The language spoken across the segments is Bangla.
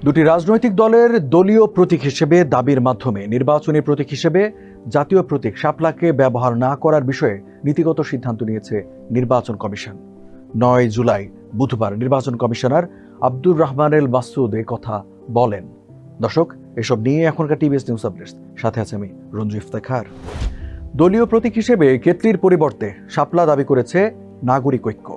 দুটি রাজনৈতিক দলের দলীয় প্রতীক হিসেবে দাবির মাধ্যমে নির্বাচনী প্রতীক হিসেবে জাতীয় প্রতীক শাপলাকে ব্যবহার না করার বিষয়ে নীতিগত সিদ্ধান্ত নিয়েছে নির্বাচন কমিশন। 9 জুলাই বুধবার নির্বাচন কমিশনার আব্দুর রহমান এল মাসুদ এ কথা বলেন। দর্শক, এসব নিয়ে এখনকার টিভিএস নিউজ আপডেটস, সাথে আছে আমি রঞ্জু ইফতেখার। দলীয় প্রতীক হিসেবে কেতলির পরিবর্তে শাপলা দাবি করেছে নাগরিক ঐক্য।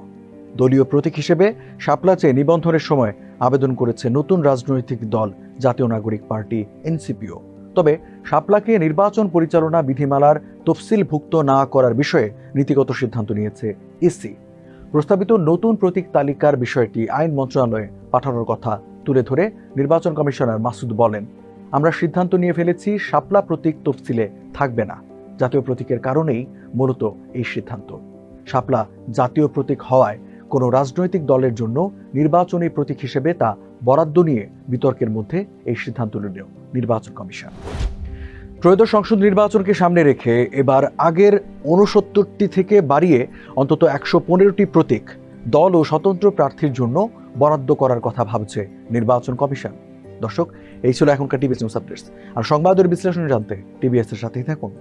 দলীয় প্রতীক হিসেবে শাপলা চেয়ে নিবন্ধনের সময় আবেদন করেছে নতুন রাজনৈতিক দল জাতীয় নাগরিক পার্টি এনসিপিও। তবে শাপলাকে নির্বাচন পরিচালনা বিধিমালার তফসিলভুক্ত না করার বিষয়ে নীতিগত সিদ্ধান্ত নিয়েছে ইসি। প্রস্তাবিত নতুন প্রতীক তালিকার বিষয়টি আইন মন্ত্রণালয়ে পাঠানোর কথা তুলে ধরে নির্বাচন কমিশনার মাসুদ বলেন, আমরা সিদ্ধান্ত নিয়ে ফেলেছি শাপলা প্রতীক তফসিলে থাকবে না। জাতীয় প্রতীকের কারণেই মূলত এই সিদ্ধান্ত। শাপলা জাতীয় প্রতীক হওয়ায় কোনো রাজনৈতিক দলের জন্য নির্বাচনী প্রতীক হিসেবে তা বরাদ্দ নিয়ে বিতর্কের মধ্যে এই সিদ্ধান্ত নিল নির্বাচন কমিশন। ত্রয়োদশ সংসদ নির্বাচনকে সামনে রেখে এবার আগের 69টি থেকে বাড়িয়ে অন্তত 115টি প্রতীক দল ও স্বতন্ত্র প্রার্থীর জন্য বরাদ্দ করার কথা ভাবছে নির্বাচন কমিশন। দর্শক, এই ছিল এখনকার টিভিএস নিউজ আপডেটস। আর সংবাদের বিশ্লেষণ জানতে টিভিএস এর সাথেই থাকুন।